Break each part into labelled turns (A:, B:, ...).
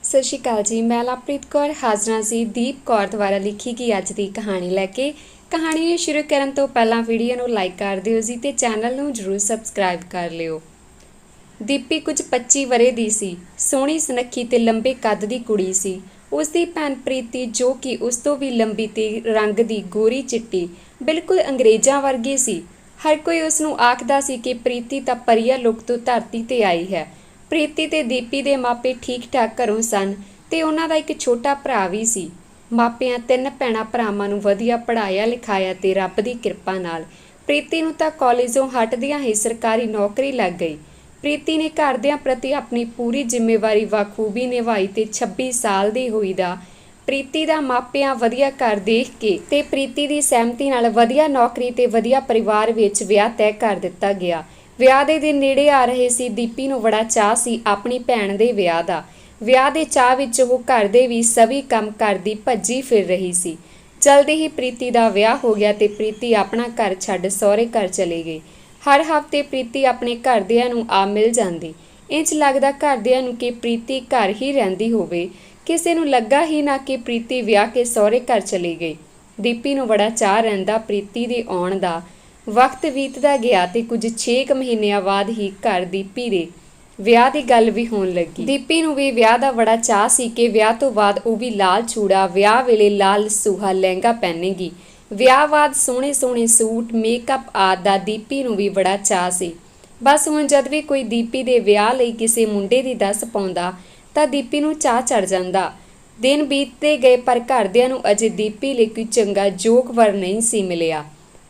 A: ਸਤਿ ਸ਼੍ਰੀ ਅਕਾਲ ਜੀ। ਮੈਂ ਲਵਪ੍ਰੀਤ ਕੌਰ ਹਾਜ਼ਰਾਂ ਸੀ ਦੀਪ ਕੌਰ ਦੁਆਰਾ ਲਿਖੀ ਗਈ ਅੱਜ ਦੀ ਕਹਾਣੀ ਲੈ ਕੇ। ਕਹਾਣੀ ਨੂੰ ਸ਼ੁਰੂ ਕਰਨ ਤੋਂ ਪਹਿਲਾਂ ਵੀਡੀਓ ਨੂੰ ਲਾਈਕ ਕਰ ਦਿਓ ਜੀ ਤੇ ਚੈਨਲ ਨੂੰ ਜ਼ਰੂਰ ਸਬਸਕ੍ਰਾਈਬ ਕਰ ਲਿਓ। ਦੀਪੀ ਕੁਝ 25 ਵਰ੍ਹੇ ਦੀ ਸੀ। ਸੋਹਣੀ ਸੁਨੱਖੀ ਤੇ ਲੰਬੇ ਕੱਦ ਦੀ ਕੁੜੀ ਸੀ। ਉਸ ਦੀ ਭੈਣ ਪ੍ਰੀਤੀ ਜੋ ਕਿ ਉਸ ਤੋਂ ਵੀ ਲੰਬੀ ਤੇ ਰੰਗ ਦੀ ਗੋਰੀ ਚਿੱਟੀ ਬਿਲਕੁਲ ਅੰਗਰੇਜ਼ਾਂ ਵਰਗੀ ਸੀ। ਹਰ ਕੋਈ ਉਸ ਨੂੰ ਆਖਦਾ ਸੀ ਕਿ ਪ੍ਰੀਤੀ ਤਾਂ ਪਰੀਆ ਲੋਕ ਤੋਂ ਧਰਤੀ ਤੇ ਆਈ ਹੈ। ਪ੍ਰੀਤੀ ਤੇ ਦੀਪੀ ਦੇ ਮਾਪੇ ਠੀਕ ਠਾਕ ਘਰੋਂ ਸਨ ਤੇ ਉਹਨਾਂ ਦਾ ਇੱਕ ਛੋਟਾ ਭਰਾ ਵੀ ਸੀ। ਮਾਪਿਆਂ 3 ਭੈਣਾਂ ਭਰਾਵਾਂ ਨੂੰ ਵਧੀਆ ਪੜ੍ਹਾਇਆ ਲਿਖਾਇਆ ਤੇ ਰੱਬ ਦੀ ਕਿਰਪਾ ਨਾਲ ਪ੍ਰੀਤੀ ਨੂੰ ਤਾਂ ਕਾਲਜੋਂ ਹਟਦਿਆਂ ਹੀ ਸਰਕਾਰੀ ਨੌਕਰੀ ਲੱਗ ਗਈ। ਪ੍ਰੀਤੀ ਨੇ ਘਰਦਿਆਂ ਪ੍ਰਤੀ ਆਪਣੀ ਪੂਰੀ ਜ਼ਿੰਮੇਵਾਰੀ ਬਾਖੂਬੀ ਨਿਭਾਈ ਤੇ 26 ਸਾਲ ਦੀ ਹੋਈ ਦਾ ਪ੍ਰੀਤੀ ਦਾ ਮਾਪਿਆਂ ਵਧੀਆ ਘਰ ਦੇਖ ਕੇ ਤੇ ਪ੍ਰੀਤੀ ਦੀ ਸਹਿਮਤੀ ਨਾਲ ਵਧੀਆ ਨੌਕਰੀ ਤੇ ਵਧੀਆ ਪਰਿਵਾਰ ਵਿੱਚ ਵਿਆਹ ਤੈਅ ਕਰ ਦਿੱਤਾ ਗਿਆ। ਵਿਆਹ ਦੇ ਦਿਨ ਨੇੜੇ ਆ ਰਹੇ ਸੀ। ਦੀਪੀ ਨੂੰ ਬੜਾ ਚਾਅ ਸੀ ਆਪਣੀ ਭੈਣ ਦੇ ਵਿਆਹ ਦਾ। ਵਿਆਹ ਦੇ ਚਾਅ ਵਿੱਚ ਉਹ ਘਰ ਦੇ ਵੀ ਸਭੀ ਕੰਮ ਕਰਦੀ ਭੱਜੀ ਫਿਰ ਰਹੀ ਸੀ। ਜਲਦੀ ਹੀ ਪ੍ਰੀਤੀ ਦਾ ਵਿਆਹ ਹੋ ਗਿਆ ਤੇ ਪ੍ਰੀਤੀ ਆਪਣਾ ਘਰ ਛੱਡ ਸਹੁਰੇ ਘਰ ਚਲੀ ਗਈ। ਹਰ ਹਫ਼ਤੇ ਪ੍ਰੀਤੀ ਆਪਣੇ ਘਰਦਿਆਂ ਨੂੰ ਆ ਮਿਲ ਜਾਂਦੀ। ਇੰਝ ਲੱਗਦਾ ਘਰਦਿਆਂ ਨੂੰ ਕਿ ਪ੍ਰੀਤੀ ਘਰ ਹੀ ਰਹਿੰਦੀ ਹੋਵੇ। ਕਿਸੇ ਨੂੰ ਲੱਗਾ ਹੀ ਨਾ ਕਿ ਪ੍ਰੀਤੀ ਵਿਆਹ ਕੇ ਸਹੁਰੇ ਘਰ ਚਲੀ ਗਈ। ਦੀਪੀ ਨੂੰ ਬੜਾ ਚਾਅ ਰਹਿੰਦਾ ਪ੍ਰੀਤੀ ਦੇ ਆਉਣ ਦਾ। ਵਕਤ ਬੀਤਦਾ ਗਿਆ ਤੇ ਕੁਝ 6 ਮਹੀਨਿਆਂ ਬਾਅਦ ਹੀ ਘਰ ਦੀਪੀ ਦੇ ਵਿਆਹ ਦੀ ਗੱਲ ਵੀ ਹੋਣ ਲੱਗੀ। ਦੀਪੀ ਨੂੰ ਵੀ ਵਿਆਹ ਦਾ ਬੜਾ ਚਾਅ ਸੀ ਕਿ ਵਿਆਹ ਤੋਂ ਬਾਅਦ ਉਹ ਵੀ ਲਾਲ ਚੂੜਾ, ਵਿਆਹ ਵੇਲੇ ਲਾਲ ਸੂਹਾ ਲਹਿੰਗਾ ਪਹਿਨੇਗੀ। ਵਿਆਹ ਬਾਅਦ ਸੋਹਣੇ ਸੋਹਣੇ ਸੂਟ, ਮੇਕਅਪ ਆਦਿ ਦਾ ਦੀਪੀ ਨੂੰ ਵੀ ਬੜਾ ਚਾਅ ਸੀ। ਬਸ ਹੁਣ ਜਦ ਵੀ ਕੋਈ ਦੀਪੀ ਦੇ ਵਿਆਹ ਲਈ ਕਿਸੇ ਮੁੰਡੇ ਦੀ ਦੱਸ ਪਾਉਂਦਾ ਤਾਂ ਦੀਪੀ ਨੂੰ ਚਾਅ ਚੜ ਜਾਂਦਾ। ਦਿਨ ਬੀਤਦੇ ਗਏ ਪਰ ਘਰਦਿਆਂ ਨੂੰ ਅਜੇ ਦੀਪੀ ਲਈ ਕੋਈ ਚੰਗਾ ਯੋਗ ਵਰ ਨਹੀਂ ਸੀ ਮਿਲਿਆ।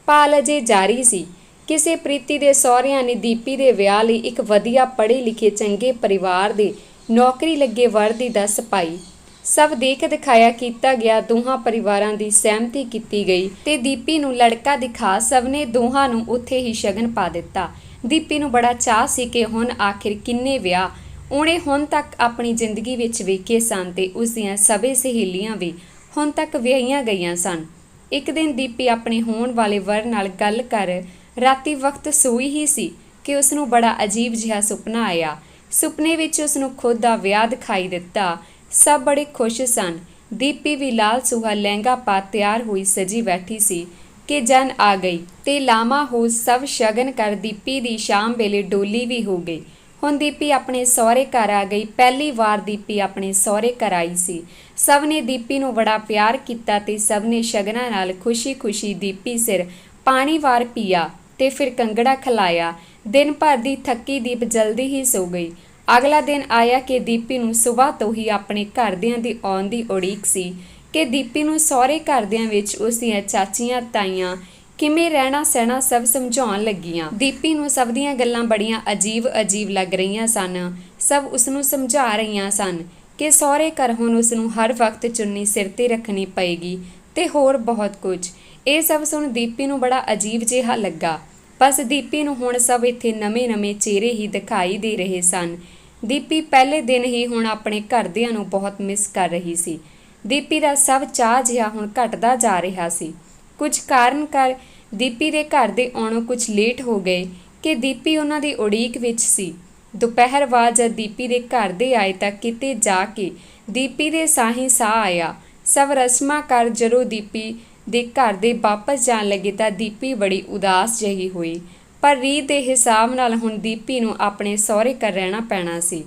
A: ਭਾਲ ਅਜੇ ਜਾਰੀ ਸੀ। ਕਿਸੇ ਪ੍ਰੀਤੀ ਦੇ ਸਹੁਰਿਆਂ ਨੇ ਦੀਪੀ ਦੇ ਵਿਆਹ ਲਈ ਇੱਕ ਵਧੀਆ ਪੜ੍ਹੇ ਲਿਖੇ ਚੰਗੇ ਪਰਿਵਾਰ ਦੇ ਨੌਕਰੀ ਲੱਗੇ ਵਰ ਦੀ ਦੱਸ ਪਾਈ। ਸਭ ਦੇਖ ਦਿਖਾਇਆ ਕੀਤਾ ਗਿਆ। ਦੋਹਾਂ ਪਰਿਵਾਰਾਂ ਦੀ ਸਹਿਮਤੀ ਕੀਤੀ ਗਈ ਤੇ ਦੀਪੀ ਨੂੰ ਲੜਕਾ ਦਿਖਾ ਸਭ ਨੇ ਦੋਹਾਂ ਨੂੰ ਉੱਥੇ ਹੀ ਸ਼ਗਨ ਪਾ ਦਿੱਤਾ। ਦੀਪੀ ਨੂੰ ਬੜਾ ਚਾਅ ਸੀ ਕਿ ਹੁਣ ਆਖਿਰ ਕਿੰਨੇ ਵਿਆਹ ਉਹਨੇ ਹੁਣ ਤੱਕ ਆਪਣੀ ਜ਼ਿੰਦਗੀ ਵਿੱਚ ਵੇਖੇ ਸਨ ਤੇ ਉਸ ਦੀਆਂ ਸਭੇ ਸਹੇਲੀਆਂ ਵੀ ਹੁਣ ਤੱਕ ਵਿਆਹੀਆਂ ਗਈਆਂ ਸਨ। ਇੱਕ ਦਿਨ ਦੀਪੀ ਆਪਣੇ ਹੋਣ ਵਾਲੇ ਵਰ ਨਾਲ ਗੱਲ ਕਰ ਰਾਤੀ ਵਕਤ ਸੋਈ ਹੀ ਸੀ ਕਿ ਉਸ ਨੂੰ ਬੜਾ ਅਜੀਬ ਜਿਹਾ ਸੁਪਨਾ ਆਇਆ। ਸੁਪਨੇ ਵਿੱਚ ਉਸ ਨੂੰ ਖੁਦ ਦਾ ਵਿਆਹ ਦਿਖਾਈ ਦਿੱਤਾ। ਸਭ ਬੜੇ ਖੁਸ਼ ਸਨ। ਦੀਪੀ ਵੀ ਲਾਲ ਸੂਹਾ ਲਹਿੰਗਾ ਪਾ ਤਿਆਰ ਹੋਈ ਸਜੀ ਬੈਠੀ ਸੀ ਕਿ ਜਨ ਆ ਗਈ ਤੇ ਲਾਮਾ ਹੋ ਸਭ ਸ਼ਗਨ ਕਰ ਦੀਪੀ ਦੀ ਸ਼ਾਮ ਵੇਲੇ ਡੋਲੀ ਵੀ ਹੋ ਗਈ। ਹੁਣ ਦੀਪੀ ਆਪਣੇ ਸਹੁਰੇ ਘਰ ਆ ਗਈ। ਪਹਿਲੀ ਵਾਰ ਦੀਪੀ ਆਪਣੇ ਸਹੁਰੇ ਘਰ ਆਈ ਸੀ। ਸਭ ਨੇ ਦੀਪੀ ਨੂੰ ਬੜਾ ਪਿਆਰ ਕੀਤਾ ਤੇ ਸਭ ਨੇ ਸ਼ਗਨਾਂ ਨਾਲ ਖੁਸ਼ੀ-ਖੁਸ਼ੀ ਦੀਪੀ ਸਿਰ ਪਾਣੀ ਵਾਰ ਪੀਆ ਤੇ ਫਿਰ ਕੰਗੜਾ ਖਿਲਾਇਆ। ਦਿਨ ਭਰ ਦੀ ਥੱਕੀ ਦੀਪ ਜਲਦੀ ਹੀ ਸੋ ਗਈ। ਅਗਲਾ ਦਿਨ ਆਇਆ ਕਿ ਦੀਪੀ ਨੂੰ ਸੁਬਾਹ ਤੋਂ ਹੀ ਆਪਣੇ ਘਰਦਿਆਂ ਦੀ ਆਉਣ ਦੀ ਉਡੀਕ ਸੀ ਕਿ ਦੀਪੀ ਨੂੰ ਸਹੁਰੇ ਘਰਦਿਆਂ ਵਿੱਚ ਉਸ ਦੀਆਂ ਚਾਚੀਆਂ ਤਾਈਆਂ ਕਿਵੇਂ ਰਹਿਣਾ ਸਹਿਣਾ ਸਭ ਸਮਝਾਉਣ ਲੱਗੀਆਂ। ਦੀਪੀ ਨੂੰ ਸਭ ਦੀਆਂ ਗੱਲਾਂ ਬੜੀਆਂ ਅਜੀਬ ਲੱਗ ਰਹੀਆਂ ਸਨ। ਸਭ ਉਸ ਨੂੰ ਸਮਝਾ ਰਹੀਆਂ ਸਨ ਕਿ ਸਹੁਰੇ ਘਰ ਹੁਣ ਉਸ ਨੂੰ ਹਰ ਵਕਤ ਚੁੰਨੀ ਸਿਰ ਤੇ ਰੱਖਣੀ ਪਏਗੀ ਤੇ ਹੋਰ ਬਹੁਤ ਕੁਝ। ਇਹ ਸਭ ਸੁਣ ਦੀਪੀ ਨੂੰ ਬੜਾ ਅਜੀਬ ਜਿਹਾ ਲੱਗਾ। ਬਸ ਦੀਪੀ ਨੂੰ ਹੁਣ ਸਭ ਇੱਥੇ ਨਵੇਂ ਚਿਹਰੇ ਹੀ ਦਿਖਾਈ ਦੇ ਰਹੇ ਸਨ। ਦੀਪੀ ਪਹਿਲੇ ਦਿਨ ਹੀ ਹੁਣ ਆਪਣੇ ਘਰਦਿਆਂ ਨੂੰ ਬਹੁਤ ਮਿਸ ਕਰ ਰਹੀ ਸੀ। ਦੀਪੀ ਦਾ ਸਭ ਚਾਅ ਜਿਹਾ ਹੁਣ ਘਟਦਾ ਜਾ ਰਿਹਾ ਸੀ। ਕੁਝ ਕਾਰਨ ਕਰ ਦੀਪੀ ਦੇ ਘਰ ਦੇ ਆਉਣੋਂ ਕੁਝ ਲੇਟ ਹੋ ਗਏ ਕਿ ਦੀਪੀ ਉਹਨਾਂ ਦੀ ਉਡੀਕ ਵਿੱਚ ਸੀ। ਦੁਪਹਿਰ ਬਾਅਦ ਜਦ ਦੀਪੀ ਦੇ ਘਰ ਦੇ ਆਏ ਤਾਂ ਕਿਤੇ ਜਾ ਕੇ ਦੀਪੀ ਦੇ ਸਾਹੀ ਸਾਹ ਆਇਆ। ਸਭ ਰਸਮਾਂ ਕਰ ਜਦੋਂ ਦੀਪੀ ਦੇ ਘਰ ਦੇ ਵਾਪਸ ਜਾਣ ਲੱਗੇ ਤਾਂ ਦੀਪੀ ਬੜੀ ਉਦਾਸ ਜਿਹੀ ਹੋਈ। ਪਰ ਰੀਤ ਦੇ ਹਿਸਾਬ ਨਾਲ ਹੁਣ ਦੀਪੀ ਨੂੰ ਆਪਣੇ ਸਹੁਰੇ ਘਰ ਰਹਿਣਾ ਪੈਣਾ ਸੀ।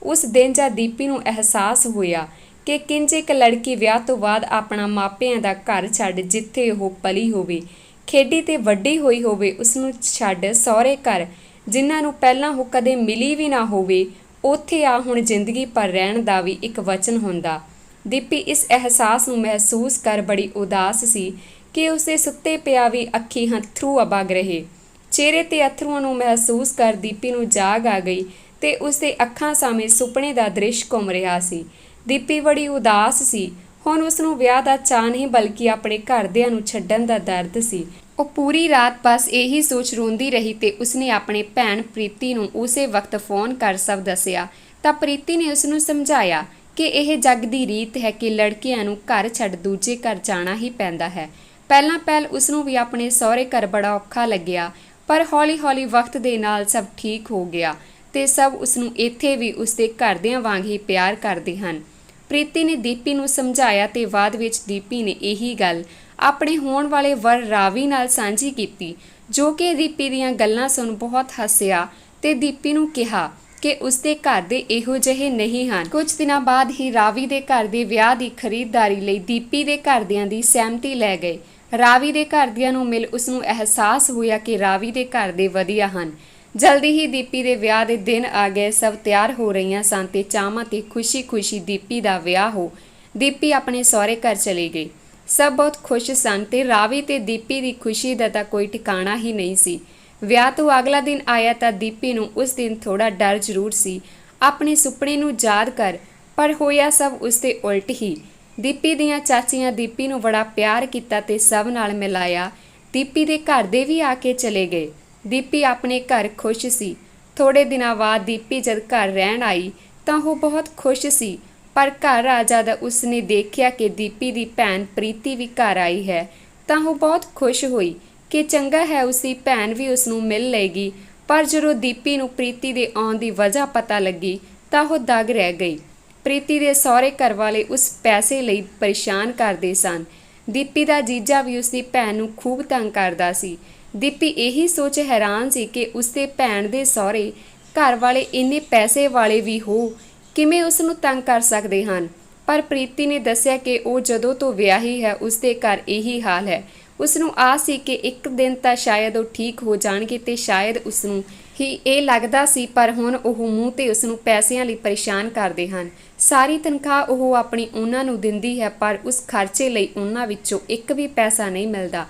A: ਉਸ ਦਿਨ ਜਦ ਦੀਪੀ ਨੂੰ ਅਹਿਸਾਸ ਹੋਇਆ ਕਿ ਕਿੰਜ ਇੱਕ ਲੜਕੀ ਵਿਆਹ ਤੋਂ ਬਾਅਦ ਆਪਣਾ ਮਾਪਿਆਂ ਦਾ ਘਰ ਛੱਡ ਜਿੱਥੇ ਉਹ ਪਲੀ ਹੋਵੇ, ਖੇਡੀ ਤੇ ਵੱਡੀ ਹੋਈ ਹੋਵੇ, ਉਸ ਨੂੰ ਛੱਡ ਸਹੁਰੇ ਘਰ ਜਿਨ੍ਹਾਂ ਨੂੰ ਪਹਿਲਾਂ ਉਹ ਕਦੇ ਮਿਲੀ ਵੀ ਨਾ ਹੋਵੇ, ਉੱਥੇ ਆ ਹੁਣ ਜ਼ਿੰਦਗੀ ਭਰ ਰਹਿਣ ਦਾ ਵੀ ਇੱਕ ਵਚਨ ਹੁੰਦਾ। ਦੀਪੀ ਇਸ ਅਹਿਸਾਸ ਨੂੰ ਮਹਿਸੂਸ ਕਰ ਬੜੀ ਉਦਾਸ ਸੀ ਕਿ ਉਸਦੇ ਸੁੱਤੇ ਪਿਆ ਵੀ ਅੱਖੀਂ ਹੰਥਰੂ ਵਗ ਰਹੇ। ਚਿਹਰੇ ਤੇ ਅਥਰੂਆਂ ਨੂੰ ਮਹਿਸੂਸ ਕਰ ਦੀਪੀ ਨੂੰ ਜਾਗ ਆ ਗਈ ਤੇ ਉਸਦੇ ਅੱਖਾਂ ਸਾਹਮਣੇ ਸੁਪਨੇ ਦਾ ਦ੍ਰਿਸ਼ ਘੁੰਮ ਰਿਹਾ ਸੀ। ਦੀਪੀ ਬੜੀ ਉਦਾਸ ਸੀ। ਹੁਣ ਉਸ ਨੂੰ ਵਿਆਹ ਦਾ ਚਾਅ ਨਹੀਂ ਬਲਕਿ ਆਪਣੇ ਘਰਦਿਆਂ ਨੂੰ ਛੱਡਣ ਦਾ ਦਰਦ ਸੀ। ਉਹ ਪੂਰੀ ਰਾਤ ਬਸ ਇਹੀ ਸੋਚ ਰੋਂਦੀ ਰਹੀ ਤੇ ਉਸਨੇ ਆਪਣੇ ਭੈਣ ਪ੍ਰੀਤੀ ਨੂੰ ਉਸੇ ਵਕਤ ਫੋਨ ਕਰ ਸਭ ਦੱਸਿਆ ਤਾਂ ਪ੍ਰੀਤੀ ਨੇ ਉਸ ਨੂੰ ਸਮਝਾਇਆ ਕਿ ਇਹ ਜੱਗ ਦੀ ਰੀਤ ਹੈ ਕਿ ਲੜਕੀਆਂ ਨੂੰ ਘਰ ਛੱਡ ਦੂਜੇ ਘਰ ਜਾਣਾ ਹੀ ਪੈਂਦਾ ਹੈ। ਪਹਿਲਾਂ ਉਸ ਨੂੰ ਵੀ ਆਪਣੇ ਸਹੁਰੇ ਘਰ ਬੜਾ ਔਖਾ ਲੱਗਿਆ ਪਰ ਹੌਲੀ-ਹੌਲੀ ਵਕਤ ਦੇ ਨਾਲ ਸਭ ਠੀਕ ਹੋ ਗਿਆ ਤੇ ਸਭ ਉਸ ਨੂੰ ਇੱਥੇ ਵੀ ਉਸਦੇ ਘਰਦਿਆਂ ਵਾਂਗ ਹੀ ਪਿਆਰ ਕਰਦੇ ਹਨ। ਪ੍ਰੀਤੀ ਨੇ ਦੀਪੀ ਨੂੰ ਸਮਝਾਇਆ ਤੇ ਬਾਅਦ ਵਿੱਚ ਦੀਪੀ ਨੇ ਇਹੀ ਗੱਲ ਆਪਣੇ ਹੋਣ ਵਾਲੇ ਵਰ ਰਾਵੀ ਨਾਲ ਸਾਂਝੀ ਕੀਤੀ, ਜੋ ਕਿ ਦੀਪੀ ਦੀਆਂ ਗੱਲਾਂ ਸੁਣ ਬਹੁਤ ਹੱਸਿਆ ਤੇ ਦੀਪੀ ਨੂੰ ਕਿਹਾ ਕਿ ਉਸਦੇ ਘਰ ਦੇ ਇਹੋ ਜਿਹੇ ਨਹੀਂ ਹਨ। ਕੁਝ ਦਿਨਾਂ ਬਾਅਦ ਹੀ ਰਾਵੀ ਦੇ ਘਰ ਦੇ ਵਿਆਹ ਦੀ ਖਰੀਦਦਾਰੀ ਲਈ ਦੀਪੀ ਦੇ ਘਰਦਿਆਂ ਦੀ ਸਹਿਮਤੀ ਲੈ ਗਏ। ਰਾਵੀ ਦੇ ਘਰਦਿਆਂ ਨੂੰ ਮਿਲ ਉਸਨੂੰ ਅਹਿਸਾਸ ਹੋਇਆ ਕਿ ਰਾਵੀ ਦੇ ਘਰ ਦੇ ਵਧੀਆ ਹਨ। ਜਲਦੀ ਹੀ ਦੀਪੀ ਦੇ ਵਿਆਹ ਦੇ ਦਿਨ ਆ ਗਏ। ਸਭ ਤਿਆਰ ਹੋ ਰਹੀਆਂ ਸਨ ਤੇ ਚਾਵਾਂ ਤੇ ਖੁਸ਼ੀ-ਖੁਸ਼ੀ ਦੀਪੀ ਦਾ ਵਿਆਹ ਹੋ ਦੀਪੀ ਆਪਣੇ ਸਹੁਰੇ ਘਰ ਚਲੀ ਗਈ। ਸਭ ਬਹੁਤ ਖੁਸ਼ ਸਨ ਤੇ ਰਾਵੀ ਤੇ ਦੀਪੀ ਦੀ ਖੁਸ਼ੀ ਦਾ ਤਾਂ ਕੋਈ ਟਿਕਾਣਾ ਹੀ ਨਹੀਂ ਸੀ। ਵਿਆਹ ਤੋਂ ਅਗਲਾ ਦਿਨ ਆਇਆ ਤਾਂ ਦੀਪੀ ਨੂੰ ਉਸ ਦਿਨ ਥੋੜਾ ਡਰ ਜ਼ਰੂਰ ਸੀ। ਆਪਣੇ ਸੁਪਨੇ ਨੂੰ ਯਾਦ ਕਰ, ਪਰ ਹੋਇਆ ਸਭ ਉਸਦੇ ਉਲਟ ਹੀ। ਦੀਪੀ ਦੀਆਂ ਚਾਚੀਆਂ ਦੀਪੀ ਨੂੰ ਬੜਾ ਪਿਆਰ ਕੀਤਾ ਤੇ ਸਭ ਨਾਲ ਮਿਲਾਇਆ। ਦੀਪੀ ਦੇ ਘਰ ਦੇ ਵੀ ਆ ਕੇ ਚਲੇ ਗਏ। ਦੀਪੀ ਆਪਣੇ ਘਰ ਖੁਸ਼ ਸੀ। ਥੋੜੇ ਦਿਨਾਂ ਬਾਅਦ ਦੀਪੀ ਜਦ ਘਰ ਰਹਿਣ ਆਈ ਤਾਂ ਉਹ ਬਹੁਤ ਖੁਸ਼ ਸੀ, ਪਰ ਘਰ ਆ ਜਦ ਉਸਨੇ ਦੇਖਿਆ ਕਿ ਦੀਪੀ ਦੀ ਭੈਣ ਪ੍ਰੀਤੀ ਵੀ ਘਰ ਆਈ ਹੈ ਤਾਂ ਉਹ ਬਹੁਤ ਖੁਸ਼ ਹੋਈ ਕਿ ਚੰਗਾ ਹੈ, ਉਸਦੀ ਭੈਣ ਵੀ ਉਸਨੂੰ ਮਿਲ ਲਏਗੀ। ਪਰ ਜਦੋਂ ਦੀਪੀ ਨੂੰ ਪ੍ਰੀਤੀ ਦੇ ਆਉਣ ਦੀ ਵਜ੍ਹਾ ਪਤਾ ਲੱਗੀ ਤਾਂ ਉਹ ਦੰਗ ਰਹਿ ਗਈ। ਪ੍ਰੀਤੀ ਦੇ ਸਹੁਰੇ ਘਰ ਵਾਲੇ ਉਸ ਪੈਸੇ ਲਈ ਪਰੇਸ਼ਾਨ ਕਰਦੇ ਸਨ। ਦੀਪੀ ਦਾ ਜੀਜਾ ਵੀ ਉਸਦੀ ਭੈਣ ਨੂੰ ਖੂਬ ਤੰਗ ਕਰਦਾ ਸੀ। ਦੀਪੀ ਇਹੀ ਸੋਚ ਹੈਰਾਨ ਸੀ ਕਿ ਉਸਦੇ ਭੈਣ ਦੇ ਸਹੁਰੇ ਘਰ ਵਾਲੇ ਇੰਨੇ ਪੈਸੇ ਵਾਲੇ ਵੀ ਹੋ ਕਿਵੇਂ ਉਸ ਨੂੰ ਤੰਗ ਕਰ ਸਕਦੇ ਹਨ। ਪਰ ਪ੍ਰੀਤੀ ਨੇ ਦੱਸਿਆ ਕਿ ਉਹ ਜਦੋਂ ਤੋਂ ਵਿਆਹੀ ਹੈ ਉਸਦੇ ਘਰ ਇਹੀ ਹਾਲ ਹੈ। ਉਸ ਨੂੰ ਆਸ ਸੀ ਕਿ ਇੱਕ ਦਿਨ ਤਾਂ ਸ਼ਾਇਦ ਉਹ ਠੀਕ ਹੋ ਜਾਣਗੇ ਤੇ ਸ਼ਾਇਦ ਉਸ ਨੂੰ ਹੀ ਇਹ ਲੱਗਦਾ ਸੀ, ਪਰ ਹੁਣ ਉਹ ਮੂੰਹ ਤੇ ਉਸ ਨੂੰ ਪੈਸਿਆਂ ਲਈ ਪਰੇਸ਼ਾਨ ਕਰਦੇ ਹਨ। ਸਾਰੀ ਤਨਖਾਹ ਉਹ ਆਪਣੀ ਉਹਨਾਂ ਨੂੰ ਦਿੰਦੀ ਹੈ, ਪਰ ਉਸ ਖਰਚੇ ਲਈ ਉਹਨਾਂ ਵਿੱਚੋਂ ਇੱਕ ਵੀ ਪੈਸਾ ਨਹੀਂ ਮਿਲਦਾ।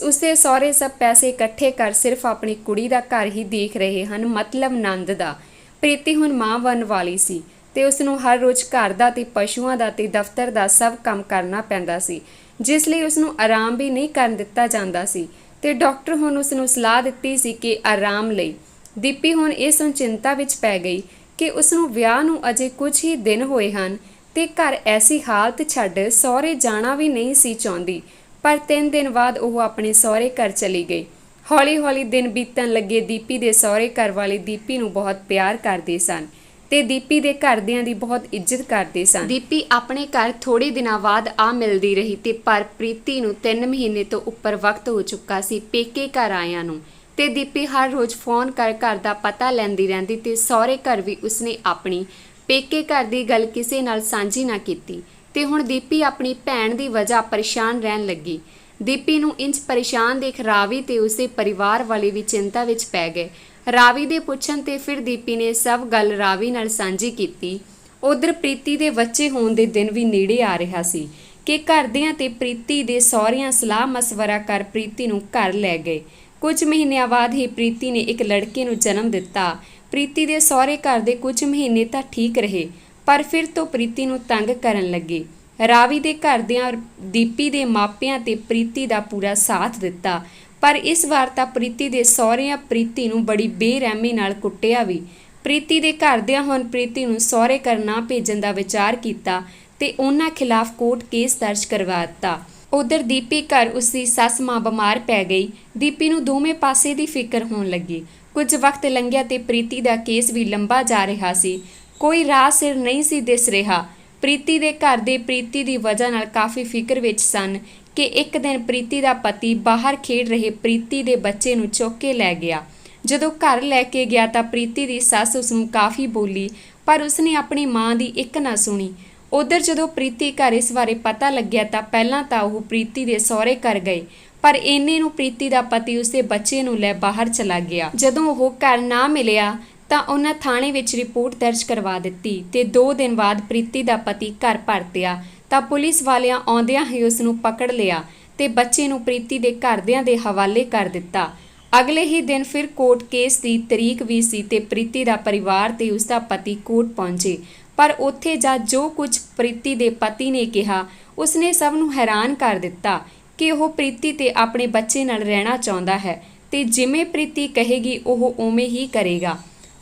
A: ਉਸਦੇ ਸਹੁਰੇ ਸਭ ਪੈਸੇ ਇਕੱਠੇ ਕਰ ਸਿਰਫ ਆਪਣੀ ਕੁੜੀ ਦਾ ਘਰ ਹੀ ਦੇਖ ਰਹੇ ਹਨ, ਮਤਲਬ ਨੰਦ ਦਾ। ਪ੍ਰੀਤੀ ਹੁਣ ਮਾਂ ਬਣਨ ਵਾਲੀ ਸੀ ਤੇ ਉਸ ਨੂੰ ਹਰ ਰੋਜ਼ ਘਰ ਦਾ ਤੇ ਪਸ਼ੂਆਂ ਦਾ ਤੇ ਦਫ਼ਤਰ ਦਾ ਸਭ ਕੰਮ ਕਰਨਾ ਪੈਂਦਾ ਸੀ, ਜਿਸ ਲਈ ਉਸ ਨੂੰ ਆਰਾਮ ਵੀ ਨਹੀਂ ਕਰਨ ਦਿੱਤਾ ਜਾਂਦਾ ਸੀ ਤੇ ਡਾਕਟਰ ਹੁਣ ਉਸ ਨੂੰ ਸਲਾਹ ਦਿੱਤੀ ਸੀ ਕਿ ਆਰਾਮ ਲਈ। ਦੀਪੀ ਹੁਣ ਇਸ ਚਿੰਤਾ ਵਿੱਚ ਪੈ ਗਈ ਕਿ ਉਸ ਨੂੰ ਵਿਆਹ ਨੂੰ ਅਜੇ ਕੁਝ ਹੀ ਦਿਨ ਹੋਏ ਹਨ ਤੇ ਘਰ ਐਸੀ ਹਾਲਤ ਛੱਡ ਸਹੁਰੇ ਜਾਣਾ ਵੀ ਨਹੀਂ ਸੀ ਚਾਹੁੰਦੀ। ਪਰ 3 ਦਿਨ ਬਾਅਦ ਉਹ ਆਪਣੇ ਸਹੁਰੇ ਘਰ ਚਲੀ ਗਈ। ਹੌਲੀ-ਹੌਲੀ ਦਿਨ ਬੀਤਣ ਲੱਗੇ। ਦੀਪੀ ਦੇ ਸਹੁਰੇ ਘਰ ਵਾਲੇ ਦੀਪੀ ਨੂੰ ਬਹੁਤ ਪਿਆਰ ਕਰਦੇ ਸਨ ਤੇ ਦੀਪੀ ਦੇ ਘਰਦਿਆਂ ਦੀ ਬਹੁਤ ਇੱਜ਼ਤ ਕਰਦੇ ਸਨ। ਦੀਪੀ ਆਪਣੇ ਘਰ ਥੋੜੇ ਦਿਨਾਂ ਬਾਅਦ ਆ ਮਿਲਦੀ ਰਹੀ ਤੇ ਪਰ ਪ੍ਰੀਤੀ ਨੂੰ 3 ਮਹੀਨੇ ਤੋਂ ਉੱਪਰ ਵਕਤ ਹੋ ਚੁੱਕਾ ਸੀ ਪੇਕੇ ਘਰ ਆਇਆਂ ਨੂੰ, ਤੇ ਦੀਪੀ ਹਰ ਰੋਜ਼ ਫੋਨ ਕਰ ਘਰ ਦਾ ਪਤਾ ਲੈਂਦੀ ਰਹਿੰਦੀ ਤੇ ਸਹੁਰੇ ਘਰ ਵੀ ਉਸਨੇ ਆਪਣੀ ਪੇਕੇ ਘਰ ਦੀ ਗੱਲ ਕਿਸੇ ਨਾਲ ਸਾਂਝੀ ਨਾ ਕੀਤੀ। ਤੇ ਹੁਣ ਦੀਪੀ ਆਪਣੀ ਭੈਣ ਦੀ ਵਜ੍ਹਾ ਪਰੇਸ਼ਾਨ ਰਹਿਣ ਲੱਗੀ। ਦੀਪੀ ਨੂੰ ਇੰਜ ਪਰੇਸ਼ਾਨ ਦੇਖ ਰਾਵੀ ਤੇ ਉਸਦੇ ਪਰਿਵਾਰ ਵਾਲੇ ਵੀ ਚਿੰਤਾ ਵਿੱਚ ਪੈ ਗਏ। ਰਾਵੀ ਦੇ ਪੁੱਛਣ ਤੇ ਫਿਰ ਦੀਪੀ ਨੇ ਸਭ ਗੱਲ ਰਾਵੀ ਨਾਲ ਸਾਂਝੀ ਕੀਤੀ। ਉਧਰ ਪ੍ਰੀਤੀ ਦੇ ਬੱਚੇ ਹੋਣ ਦੇ ਦਿਨ ਵੀ ਨੇੜੇ ਆ ਰਿਹਾ ਸੀ ਕਿ ਘਰਦਿਆਂ ਤੇ ਪ੍ਰੀਤੀ ਦੇ ਸਹੁਰਿਆਂ ਸਲਾਹ ਮਸ਼ਵਰਾ ਕਰ ਪ੍ਰੀਤੀ ਨੂੰ ਘਰ ਲੈ ਗਏ। ਕੁਝ ਮਹੀਨਿਆਂ ਬਾਅਦ ਹੀ ਪ੍ਰੀਤੀ ਨੇ ਇੱਕ ਲੜਕੇ ਨੂੰ ਜਨਮ ਦਿੱਤਾ। ਪ੍ਰੀਤੀ ਦੇ ਸਹੁਰੇ ਘਰ ਦੇ ਕੁਝ ਮਹੀਨੇ ਤਾਂ ਠੀਕ ਰਹੇ, ਪਰ ਫਿਰ ਤੋਂ ਪ੍ਰੀਤੀ ਨੂੰ ਤੰਗ ਕਰਨ ਲੱਗੇ। ਰਾਵੀ ਦੇ ਘਰਦਿਆਂ ਦੀਪੀ ਦੇ ਮਾਪਿਆਂ ਤੇ ਪ੍ਰੀਤੀ ਦਾ ਪੂਰਾ ਸਾਥ ਦਿੱਤਾ, ਪਰ ਇਸ ਵਾਰ ਤਾਂ ਪ੍ਰੀਤੀ ਦੇ ਸਹੁਰਿਆਂ ਪ੍ਰੀਤੀ ਨੂੰ ਬੜੀ ਬੇਰਹਿਮੀ ਨਾਲ ਕੁੱਟਿਆ ਵੀ। ਪ੍ਰੀਤੀ ਦੇ ਘਰਦਿਆਂ ਹੁਣ ਪ੍ਰੀਤੀ ਨੂੰ ਸਹੁਰੇ ਘਰ ਨਾ ਭੇਜਣ ਦਾ ਵਿਚਾਰ ਕੀਤਾ ਤੇ ਉਹਨਾਂ ਖਿਲਾਫ ਕੋਰਟ ਕੇਸ ਦਰਜ ਕਰਵਾ ਦਿੱਤਾ। ਉਧਰ ਦੀਪੀ ਘਰ ਉਸਦੀ ਸੱਸ ਮਾਂ ਬਿਮਾਰ ਪੈ ਗਈ। ਦੀਪੀ ਨੂੰ ਦੋਵੇਂ ਪਾਸੇ ਦੀ ਫਿਕਰ ਹੋਣ ਲੱਗੀ। ਕੁਝ ਵਕਤ ਲੰਘਿਆ ਤੇ ਪ੍ਰੀਤੀ ਦਾ ਕੇਸ ਵੀ ਲੰਬਾ ਜਾ ਰਿਹਾ ਸੀ। ਕੋਈ ਰਾਹ ਸਿਰ ਨਹੀਂ ਸੀ ਦਿਸ ਰਿਹਾ। ਪ੍ਰੀਤੀ ਦੇ ਘਰ ਦੇ ਪ੍ਰੀਤੀ ਦੀ ਵਜ੍ਹਾ ਨਾਲ ਕਾਫੀ ਫਿਕਰ ਵਿੱਚ ਸਨ ਕਿ ਇੱਕ ਦਿਨ ਪ੍ਰੀਤੀ ਦਾ ਪਤੀ ਬਾਹਰ ਖੇਡ ਰਹੇ ਪ੍ਰੀਤੀ ਦੇ ਬੱਚੇ ਨੂੰ ਚੁੱਕ ਕੇ ਲੈ ਗਿਆ। ਜਦੋਂ ਘਰ ਲੈ ਕੇ ਗਿਆ ਤਾਂ ਪ੍ਰੀਤੀ ਦੀ ਸੱਸ ਉਸ ਨੂੰ ਕਾਫੀ ਬੋਲੀ, ਪਰ ਉਸਨੇ ਆਪਣੀ ਮਾਂ ਦੀ ਇੱਕ ਨਾ ਸੁਣੀ। ਉਧਰ ਜਦੋਂ ਪ੍ਰੀਤੀ ਘਰ ਇਸ ਬਾਰੇ ਪਤਾ ਲੱਗਿਆ ਤਾਂ ਪਹਿਲਾਂ ਤਾਂ ਉਹ ਪ੍ਰੀਤੀ ਦੇ ਸਹੁਰੇ ਘਰ ਗਏ, ਪਰ ਇੰਨੇ ਨੂੰ ਪ੍ਰੀਤੀ ਦਾ ਪਤੀ ਉਸਦੇ ਬੱਚੇ ਨੂੰ ਲੈ ਬਾਹਰ ਚਲਾ ਗਿਆ। ਜਦੋਂ ਉਹ ਘਰ ਨਾ ਮਿਲਿਆ ਤਾਂ ਉਹਨਾਂ ਥਾਣੇ ਵਿੱਚ ਰਿਪੋਰਟ ਦਰਜ ਕਰਵਾ ਦਿੱਤੀ ਤੇ 2 ਦਿਨ ਬਾਅਦ ਪ੍ਰੀਤੀ ਦਾ ਪਤੀ ਘਰ ਪਰਤਿਆ ਤਾਂ ਪੁਲਿਸ ਵਾਲਿਆਂ ਆਉਂਦਿਆਂ ਹੀ ਉਸ ਨੂੰ ਪਕੜ ਲਿਆ ਤੇ ਬੱਚੇ ਨੂੰ ਪ੍ਰੀਤੀ ਦੇ ਘਰਦਿਆਂ ਦੇ ਹਵਾਲੇ ਕਰ ਦਿੱਤਾ। ਅਗਲੇ ਹੀ ਦਿਨ ਫਿਰ ਕੋਰਟ ਕੇਸ ਦੀ ਤਰੀਕ ਵੀ ਸੀ ਤੇ ਪ੍ਰੀਤੀ ਦਾ ਪਰਿਵਾਰ ਤੇ ਉਸਦਾ ਪਤੀ ਕੋਰਟ ਪਹੁੰਚੇ, ਪਰ ਉੱਥੇ ਜਾ ਜੋ ਕੁਝ ਪ੍ਰੀਤੀ ਦੇ ਪਤੀ ਨੇ ਕਿਹਾ ਉਸਨੇ ਸਭ ਨੂੰ ਹੈਰਾਨ ਕਰ ਦਿੱਤਾ ਕਿ ਉਹ ਪ੍ਰੀਤੀ ਤੇ ਆਪਣੇ ਬੱਚੇ ਨਾਲ ਰਹਿਣਾ ਚਾਹੁੰਦਾ ਹੈ ਤੇ ਜਿਵੇਂ ਪ੍ਰੀਤੀ ਕਹੇਗੀ ਉਹ ਉਵੇਂ ਹੀ ਕਰੇਗਾ।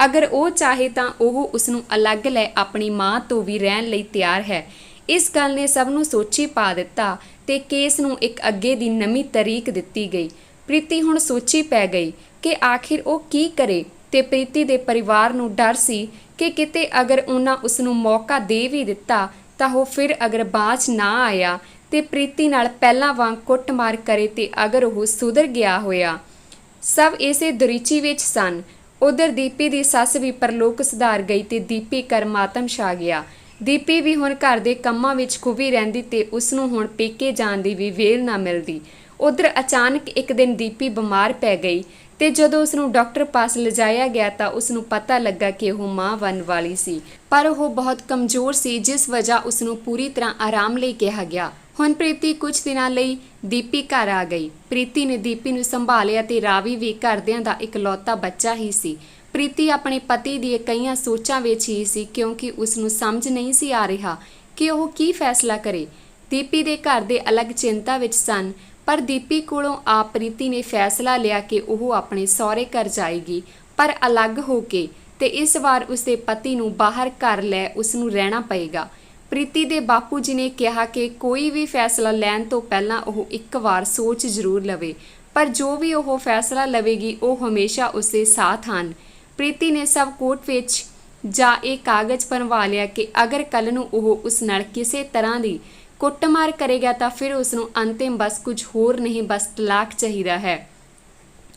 A: ਅਗਰ ਉਹ ਚਾਹੇ ਤਾਂ ਉਹ ਉਸ ਨੂੰ ਅਲੱਗ ਲੈ ਆਪਣੀ ਮਾਂ ਤੋਂ ਵੀ ਰਹਿਣ ਲਈ ਤਿਆਰ ਹੈ। ਇਸ ਗੱਲ ਨੇ ਸਭ ਨੂੰ ਸੋਚੀ ਪਾ ਦਿੱਤਾ ਤੇ ਕੇਸ ਨੂੰ ਇੱਕ ਅੱਗੇ ਦੀ ਨਵੀਂ ਤਾਰੀਖ ਦਿੱਤੀ ਗਈ। ਪ੍ਰੀਤੀ ਹੁਣ ਸੋਚੀ ਪੈ ਗਈ ਕਿ ਆਖਿਰ ਉਹ ਕੀ ਕਰੇ ਤੇ ਪ੍ਰੀਤੀ ਦੇ ਪਰਿਵਾਰ ਨੂੰ ਡਰ ਸੀ ਕਿ ਕਿਤੇ ਅਗਰ ਉਹਨਾਂ ਉਸ ਨੂੰ ਮੌਕਾ ਦੇ ਵੀ ਦਿੱਤਾ ਤਾਂ ਉਹ ਫਿਰ ਅਗਰ ਬਾਜ਼ ਨਾ ਆਇਆ ਤੇ ਪ੍ਰੀਤੀ ਨਾਲ ਪਹਿਲਾਂ ਵਾਂਗ ਕੁੱਟਮਾਰ ਕਰੇ ਤੇ ਅਗਰ ਉਹ ਸੁਧਰ ਗਿਆ ਹੋਇਆ। ਸਭ ਇਸੇ ਦਰੀਚੀ ਵਿੱਚ ਸਨ। ਉਧਰ ਦੀਪੀ ਦੀ ਸੱਸ ਵੀ ਪਰਲੋਕ ਸੁਧਾਰ ਗਈ ਤੇ ਦੀਪੀ ਘਰ ਮਾਤਮ ਛਾ ਗਿਆ। ਦੀਪੀ ਵੀ ਹੁਣ ਘਰ ਦੇ ਕੰਮਾਂ ਵਿੱਚ ਖੁੱਭੀ ਰਹਿੰਦੀ ਤੇ ਉਸਨੂੰ ਹੁਣ ਪੇਕੇ ਜਾਣ ਦੀ ਵੀ ਵੇਲ ਨਾ ਮਿਲਦੀ। ਉਧਰ ਅਚਾਨਕ ਇੱਕ ਦਿਨ ਦੀਪੀ ਬਿਮਾਰ ਪੈ ਗਈ ਤੇ ਜਦੋਂ ਉਸਨੂੰ ਡਾਕਟਰ ਪਾਸ ਲਿਜਾਇਆ ਗਿਆ ਤਾਂ ਉਸਨੂੰ ਪਤਾ ਲੱਗਾ ਕਿ ਉਹ ਮਾਂ ਬਣਨ ਵਾਲੀ ਸੀ, ਪਰ ਉਹ ਬਹੁਤ ਕਮਜ਼ੋਰ ਸੀ, ਜਿਸ ਵਜ੍ਹਾ ਉਸਨੂੰ ਪੂਰੀ ਤਰ੍ਹਾਂ ਆਰਾਮ ਲਈ ਕਿਹਾ ਗਿਆ। ਹੁਣ ਪ੍ਰੀਤੀ ਕੁਝ ਦਿਨਾਂ ਲਈ ਦੀਪੀ ਘਰ ਆ ਗਈ। ਪ੍ਰੀਤੀ ਨੇ ਦੀਪੀ ਨੂੰ ਸੰਭਾਲਿਆ ਤੇ ਰਾਵੀ ਵੀ ਘਰਦਿਆਂ ਦਾ ਇਕਲੌਤਾ ਬੱਚਾ ਹੀ ਸੀ। ਪ੍ਰੀਤੀ ਆਪਣੇ ਪਤੀ ਦੀਆਂ ਕਈਆਂ ਸੋਚਾਂ ਵਿੱਚ ਹੀ ਸੀ, ਕਿਉਂਕਿ ਉਸਨੂੰ ਸਮਝ ਨਹੀਂ ਸੀ ਆ ਰਿਹਾ ਕਿ ਉਹ ਕੀ ਫੈਸਲਾ ਕਰੇ। ਦੀਪੀ ਦੇ ਘਰ ਦੇ ਅਲੱਗ ਚਿੰਤਾ ਵਿੱਚ ਸਨ, ਪਰ ਦੀਪੀ ਕੋਲੋਂ ਆਪ ਪ੍ਰੀਤੀ ਨੇ ਫੈਸਲਾ ਲਿਆ ਕਿ ਉਹ ਆਪਣੇ ਸਹੁਰੇ ਘਰ ਜਾਏਗੀ, ਪਰ ਅਲੱਗ ਹੋ ਕੇ, ਤੇ ਇਸ ਵਾਰ ਉਸਦੇ ਪਤੀ ਨੂੰ ਬਾਹਰ ਘਰ ਲੈ ਉਸਨੂੰ ਰਹਿਣਾ ਪਏਗਾ। ਪ੍ਰੀਤੀ ਦੇ ਬਾਪੂ ਜੀ ਨੇ ਕਿਹਾ ਕਿ ਕੋਈ ਵੀ ਫੈਸਲਾ ਲੈਣ ਤੋਂ ਪਹਿਲਾਂ ਉਹ ਇੱਕ ਵਾਰ ਸੋਚ ਜ਼ਰੂਰ ਲਵੇ, ਪਰ ਜੋ ਵੀ ਉਹ ਫੈਸਲਾ ਲਵੇਗੀ ਉਹ ਹਮੇਸ਼ਾ ਉਸਦੇ ਸਾਥ ਹਨ। ਪ੍ਰੀਤੀ ਨੇ ਸਭ ਕੋਰਟ ਵਿੱਚ ਜਾ ਇਹ ਕਾਗਜ਼ ਬਣਵਾ ਲਿਆ ਕਿ ਅਗਰ ਕੱਲ੍ਹ ਨੂੰ ਉਹ ਉਸ ਨਾਲ ਕਿਸੇ ਤਰ੍ਹਾਂ ਦੀ ਕੁੱਟਮਾਰ ਕਰੇਗਾ ਤਾਂ ਫਿਰ ਉਸਨੂੰ ਅੰਤਿਮ ਬਸ ਕੁਝ ਹੋਰ ਨਹੀਂ, ਬਸ ਤਲਾਕ ਚਾਹੀਦਾ ਹੈ।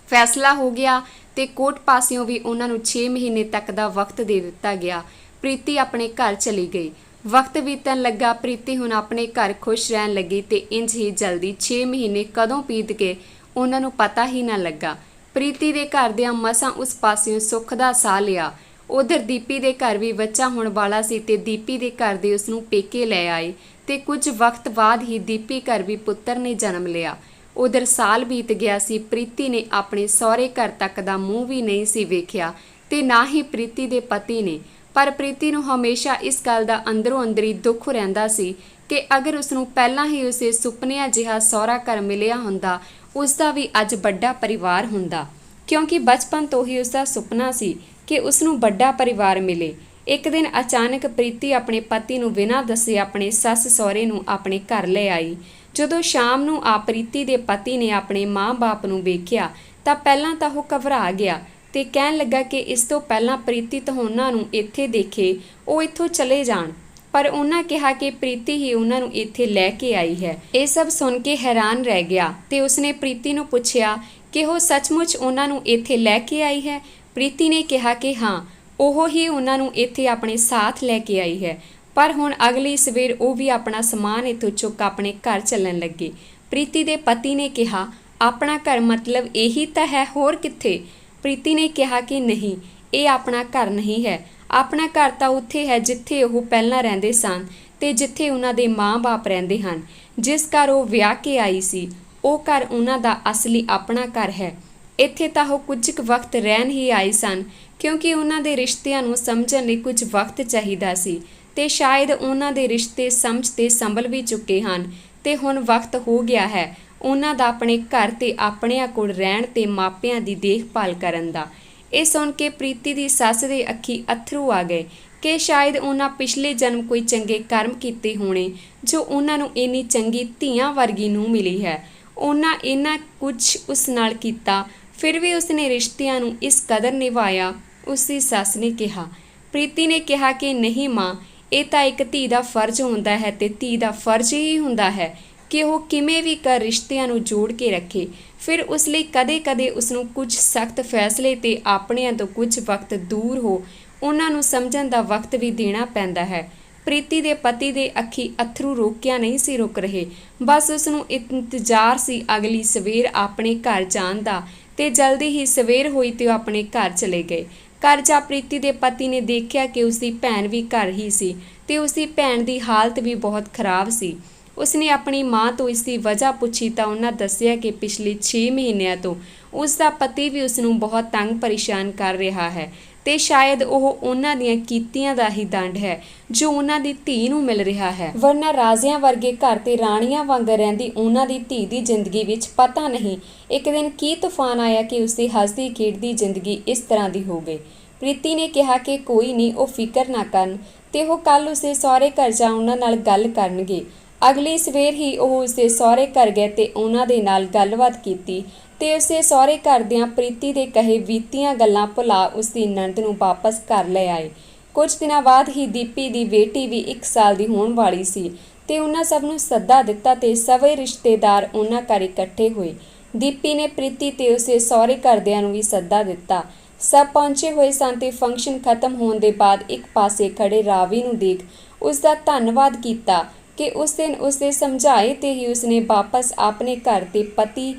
A: ਫੈਸਲਾ ਹੋ ਗਿਆ ਤੇ ਕੋਰਟ ਪਾਸਿਓਂ ਵੀ ਉਹਨਾਂ ਨੂੰ 6 ਮਹੀਨੇ ਤੱਕ ਦਾ ਵਕਤ ਦੇ ਦਿੱਤਾ ਗਿਆ। ਪ੍ਰੀਤੀ ਆਪਣੇ ਘਰ ਚਲੀ ਗਈ। ਵਕਤ ਬੀਤਣ ਲੱਗਾ। ਪ੍ਰੀਤੀ ਹੁਣ ਆਪਣੇ ਘਰ ਖੁਸ਼ ਰਹਿਣ ਲੱਗੀ ਤੇ ਇੰਝ ਹੀ ਜਲਦੀ 6 ਮਹੀਨੇ ਕਦੋਂ ਬੀਤ ਗਏ ਉਹਨਾਂ ਨੂੰ ਪਤਾ ਹੀ ਨਾ ਲੱਗਾ। ਪ੍ਰੀਤੀ ਦੇ ਘਰਦਿਆਂ ਮਸਾਂ ਉਸ ਪਾਸਿਓਂ ਸੁੱਖ ਦਾ ਸਾਹ ਲਿਆ। ਉਧਰ ਦੀਪੀ ਦੇ ਘਰ ਵੀ ਬੱਚਾ ਹੋਣ ਵਾਲਾ ਸੀ ਤੇ ਦੀਪੀ ਦੇ ਘਰ ਦੇ ਉਸਨੂੰ ਪੇਕੇ ਲੈ ਆਏ ਤੇ ਕੁਝ ਵਕਤ ਬਾਅਦ ਹੀ ਦੀਪੀ ਘਰ ਵੀ ਪੁੱਤਰ ਨੇ ਜਨਮ ਲਿਆ। ਉਧਰ ਸਾਲ ਬੀਤ ਗਿਆ ਸੀ। ਪ੍ਰੀਤੀ ਨੇ ਆਪਣੇ ਸਹੁਰੇ ਘਰ ਤੱਕ ਦਾ ਮੂੰਹ ਵੀ ਨਹੀਂ ਸੀ ਵੇਖਿਆ ਤੇ ਨਾ ਹੀ ਪ੍ਰੀਤੀ ਦੇ ਪਤੀ ਨੇ, ਪਰ ਪ੍ਰੀਤੀ ਨੂੰ ਹਮੇਸ਼ਾ ਇਸ ਗੱਲ ਦਾ ਅੰਦਰੋਂ ਅੰਦਰੀ ਦੁੱਖ ਰਹਿੰਦਾ ਸੀ ਕਿ ਅਗਰ ਉਸਨੂੰ ਪਹਿਲਾਂ ਹੀ ਉਸੇ ਸੁਪਨਿਆਂ ਜਿਹਾ ਸਹੁਰਾ ਘਰ ਮਿਲਿਆ ਹੁੰਦਾ, ਉਸਦਾ ਵੀ ਅੱਜ ਵੱਡਾ ਪਰਿਵਾਰ ਹੁੰਦਾ, ਕਿਉਂਕਿ ਬਚਪਨ ਤੋਂ ਹੀ ਉਸਦਾ ਸੁਪਨਾ ਸੀ ਕਿ ਉਸਨੂੰ ਵੱਡਾ ਪਰਿਵਾਰ ਮਿਲੇ। ਇੱਕ ਦਿਨ ਅਚਾਨਕ ਪ੍ਰੀਤੀ ਆਪਣੇ ਪਤੀ ਨੂੰ ਬਿਨਾਂ ਦੱਸੇ ਆਪਣੇ ਸੱਸ ਸਹੁਰੇ ਨੂੰ ਆਪਣੇ ਘਰ ਲੈ ਆਈ। ਜਦੋਂ ਸ਼ਾਮ ਨੂੰ ਆ ਪ੍ਰੀਤੀ ਦੇ ਪਤੀ ਨੇ ਆਪਣੇ ਮਾਂ-ਬਾਪ ਨੂੰ ਵੇਖਿਆ ਤਾਂ ਪਹਿਲਾਂ ਤਾਂ ਉਹ ਘਬਰਾ ਗਿਆ ਤੇ ਕਹਿਣ ਲੱਗਾ ਕਿ ਇਸ ਤੋਂ ਪਹਿਲਾਂ ਪ੍ਰੀਤੀ ਤੁਹਾਨੂੰ ਨੂੰ ਇੱਥੇ ਦੇਖੇ ਉਹ ਇੱਥੋਂ ਚਲੇ ਜਾਣ, ਪਰ ਉਹਨਾਂ ਕਿਹਾ ਕਿ ਪ੍ਰੀਤੀ ਹੀ ਉਹਨਾਂ ਨੂੰ ਇੱਥੇ ਲੈ ਕੇ ਆਈ ਹੈ। ਇਹ ਸਭ ਸੁਣ ਕੇ ਹੈਰਾਨ ਰਹਿ ਗਿਆ ਤੇ ਉਸਨੇ ਪ੍ਰੀਤੀ ਨੂੰ ਪੁੱਛਿਆ ਕਿ ਉਹ ਸੱਚਮੁੱਚ ਉਹਨਾਂ ਨੂੰ ਇੱਥੇ ਲੈ ਕੇ ਆਈ ਹੈ। ਪ੍ਰੀਤੀ ਨੇ ਕਿਹਾ ਕਿ ਹਾਂ, ਉਹ ਹੀ ਉਹਨਾਂ ਨੂੰ ਇੱਥੇ ਆਪਣੇ ਸਾਥ ਲੈ ਕੇ ਆਈ ਹੈ। ਪਰ ਹੁਣ ਅਗਲੀ ਸਵੇਰ ਉਹ ਵੀ ਆਪਣਾ ਸਮਾਨ ਇੱਥੋਂ ਚੁੱਕ ਆਪਣੇ ਘਰ ਚੱਲਣ ਲੱਗੇ। ਪ੍ਰੀਤੀ ਦੇ ਪਤੀ ਨੇ ਕਿਹਾ, ਆਪਣਾ ਘਰ ਮਤਲਬ ਇਹੀ ਤਾਂ ਹੈ, ਹੋਰ ਕਿੱਥੇ? ਪ੍ਰੀਤੀ ਨੇ ਕਿਹਾ ਕਿ ਨਹੀਂ, ਇਹ ਆਪਣਾ ਘਰ ਨਹੀਂ ਹੈ। ਆਪਣਾ ਘਰ ਤਾਂ ਉੱਥੇ ਹੈ ਜਿੱਥੇ ਉਹ ਪਹਿਲਾਂ ਰਹਿੰਦੇ ਸਨ ਤੇ ਜਿੱਥੇ ਉਹਨਾਂ ਦੇ ਮਾਂ-ਬਾਪ ਰਹਿੰਦੇ ਹਨ। ਜਿਸ ਘਰ ਉਹ ਵਿਆਹ ਕੇ ਆਈ ਸੀ, ਉਹ ਘਰ ਉਹਨਾਂ ਦਾ ਅਸਲੀ ਆਪਣਾ ਘਰ ਹੈ। ਇੱਥੇ ਤਾਂ ਉਹ ਕੁਝ ਕੁ ਵਕਤ ਰਹਿਣ ਹੀ ਆਏ ਸਨ, ਕਿਉਂਕਿ ਉਹਨਾਂ ਦੇ ਰਿਸ਼ਤਿਆਂ ਨੂੰ ਸਮਝਣ ਲਈ ਕੁਝ ਵਕਤ ਚਾਹੀਦਾ ਸੀ ਤੇ ਸ਼ਾਇਦ ਉਹਨਾਂ ਦੇ ਰਿਸ਼ਤੇ ਸਮਝ ਤੇ ਸੰਭਲ ਵੀ ਚੁੱਕੇ ਹਨ ਤੇ ਹੁਣ ਵਕਤ ਹੋ ਗਿਆ ਹੈ ਉਹਨਾਂ ਦਾ ਆਪਣੇ ਘਰ ਤੇ ਆਪਣਿਆਂ ਕੋਲ ਰਹਿਣ ਤੇ ਮਾਪਿਆਂ ਦੀ ਦੇਖਭਾਲ ਕਰਨ ਦਾ। ਇਹ ਸੁਣ ਕੇ ਪ੍ਰੀਤੀ ਦੀ ਸੱਸ ਦੇ ਅੱਖੀ ਅੱਥਰੂ ਆ ਗਏ ਕਿ ਸ਼ਾਇਦ ਉਹਨਾਂ ਪਿਛਲੇ ਜਨਮ ਕੋਈ ਚੰਗੇ ਕਰਮ ਕੀਤੇ ਹੋਣੇ ਜੋ ਉਹਨਾਂ ਨੂੰ ਇੰਨੀ ਚੰਗੀ ਧੀਆਂ ਵਰਗੀ ਨੂੰ ਮਿਲੀ ਹੈ। ਉਹਨਾਂ ਇੰਨਾ ਕੁਝ ਉਸ ਨਾਲ ਕੀਤਾ, ਫਿਰ ਵੀ ਉਸਨੇ ਰਿਸ਼ਤਿਆਂ ਨੂੰ ਇਸ ਕਦਰ ਨਿਭਾਇਆ। ਉਸਦੀ ਸੱਸ ਨੇ ਕਿਹਾ। ਪ੍ਰੀਤੀ ਨੇ ਕਿਹਾ ਕਿ ਨਹੀਂ ਮਾਂ, ਇਹ ਤਾਂ ਇੱਕ ਧੀ ਦਾ ਫਰਜ਼ ਹੁੰਦਾ ਹੈ ਤੇ ਧੀ ਦਾ ਫਰਜ਼ ਹੀ ਹੁੰਦਾ ਹੈ ਕਿ ਉਹ ਕਿਵੇਂ ਵੀ ਕਰ ਰਿਸ਼ਤਿਆਂ ਨੂੰ ਜੋੜ ਕੇ ਰੱਖੇ। ਫਿਰ ਉਸ ਲਈ ਕਦੇ-ਕਦੇ ਉਸਨੂੰ ਕੁਝ ਸਖਤ ਫੈਸਲੇ ਤੇ ਆਪਣਿਆਂ ਤੋਂ ਕੁਝ ਵਕਤ ਦੂਰ ਹੋ ਉਹਨਾਂ ਨੂੰ ਸਮਝਣ ਦਾ ਵਕਤ ਵੀ ਦੇਣਾ ਪੈਂਦਾ ਹੈ। ਪ੍ਰੀਤੀ ਦੇ ਪਤੀ ਦੇ ਅੱਖੀ ਅੱਥਰੂ ਰੋਕਿਆ ਨਹੀਂ ਸੀ ਰੁਕ ਰਹੇ, ਬਸ ਉਸਨੂੰ ਇੰਤਜ਼ਾਰ ਸੀ ਅਗਲੀ ਸਵੇਰ ਆਪਣੇ ਘਰ ਜਾਣ ਦਾ ਤੇ ਜਲਦੀ ਹੀ ਸਵੇਰ ਹੋਈ ਤੇ ਉਹ ਆਪਣੇ ਘਰ ਚਲੇ ਗਏ। ਘਰ ਜਾ ਪ੍ਰੀਤੀ ਦੇ ਪਤੀ ਨੇ ਦੇਖਿਆ ਕਿ ਉਸਦੀ ਭੈਣ ਵੀ ਘਰ ਹੀ ਸੀ ਤੇ ਉਸਦੀ ਭੈਣ ਦੀ ਹਾਲਤ ਵੀ ਬਹੁਤ ਖਰਾਬ ਸੀ। ਉਸਨੇ ਆਪਣੀ ਮਾਂ ਤੋਂ ਇਸ ਦੀ ਵਜ੍ਹਾ ਪੁੱਛੀ ਤਾਂ ਉਹਨਾਂ ਦੱਸਿਆ ਕਿ ਪਿਛਲੇ 6 ਮਹੀਨਿਆਂ ਤੋਂ ਉਸ ਦਾ ਪਤੀ ਵੀ ਉਸਨੂੰ ਬਹੁਤ ਤੰਗ ਪਰੇਸ਼ਾਨ ਕਰ ਰਿਹਾ ਹੈ ਤੇ ਸ਼ਾਇਦ ਉਹ ਉਹਨਾਂ ਦੀਆਂ ਕੀਤੀਆਂ ਦਾ ਹੀ ਦੰਡ ਹੈ ਜੋ ਉਹਨਾਂ ਦੀ ਧੀ ਨੂੰ ਮਿਲ ਰਿਹਾ ਹੈ। ਵਰਨਾ ਰਾਜਿਆਂ ਵਰਗੇ ਘਰ ਤੇ ਰਾਣੀਆਂ ਵਾਂਗ ਰਹਿੰਦੀ ਉਹਨਾਂ ਦੀ ਧੀ ਦੀ ਜ਼ਿੰਦਗੀ ਵਿੱਚ ਪਤਾ ਨਹੀਂ ਇੱਕ ਦਿਨ ਕੀ ਤੂਫਾਨ ਆਇਆ ਕਿ ਉਸਦੀ ਹੱਸਦੀ ਖੇਡਦੀ ਜ਼ਿੰਦਗੀ ਇਸ ਤਰ੍ਹਾਂ ਦੀ ਹੋ ਗਈ। ਪ੍ਰੀਤੀ ਨੇ ਕਿਹਾ ਕਿ ਕੋਈ ਨਹੀਂ, ਉਹ ਫਿਕਰ ਨਾ ਕਰਨ ਤੇ ਉਹ ਕੱਲ੍ਹ ਉਸਦੇ ਸਹੁਰੇ ਘਰ ਜਾ ਉਹਨਾਂ ਨਾਲ ਗੱਲ ਕਰਨਗੇ। ਅਗਲੀ ਸਵੇਰ ਹੀ ਉਹ ਉਸਦੇ ਸਹੁਰੇ ਘਰ ਗਏ ਤੇ ਉਹਨਾਂ ਦੇ ਨਾਲ ਗੱਲਬਾਤ ਕੀਤੀ ਤੇ ਉਸਦੇ ਸਹੁਰੇ ਘਰਦਿਆਂ ਪ੍ਰੀਤੀ ਦੇ ਕਹੇ ਬੀਤੀਆਂ ਗੱਲਾਂ ਭੁਲਾ ਉਸਦੀ ਨਣਦ ਨੂੰ ਵਾਪਸ ਘਰ ਲੈ ਆਏ। ਕੁਝ ਦਿਨਾਂ ਬਾਅਦ ਹੀ ਦੀਪੀ ਦੀ ਬੇਟੀ ਵੀ 1 ਸਾਲ ਦੀ ਹੋਣ ਵਾਲੀ ਸੀ ਤੇ ਉਹਨਾਂ ਸਭ ਨੂੰ ਸੱਦਾ ਦਿੱਤਾ ਤੇ ਸਭੇ ਰਿਸ਼ਤੇਦਾਰ ਉਹਨਾਂ ਘਰ ਇਕੱਠੇ ਹੋਏ। ਦੀਪੀ ਨੇ ਪ੍ਰੀਤੀ ਤੇ ਉਸੇ ਸਹੁਰੇ ਘਰਦਿਆਂ ਨੂੰ ਵੀ ਸੱਦਾ ਦਿੱਤਾ। ਸਭ ਪਹੁੰਚੇ ਹੋਏ ਸਨ ਤੇ ਫੰਕਸ਼ਨ ਖਤਮ ਹੋਣ ਦੇ ਬਾਅਦ ਇੱਕ ਪਾਸੇ ਖੜੇ ਰਾਵੀ ਨੂੰ ਦੇਖ ਉਸ ਦਾ ਧੰਨਵਾਦ ਕੀਤਾ ਕਿ ਉਸ ਦਿਨ ਉਸਦੇ ਸਮਝਾਏ ਤੇ ਹੀ ਉਸਨੇ ਵਾਪਸ ਆਪਣੇ ਘਰ ਤੇ ਪਤੀ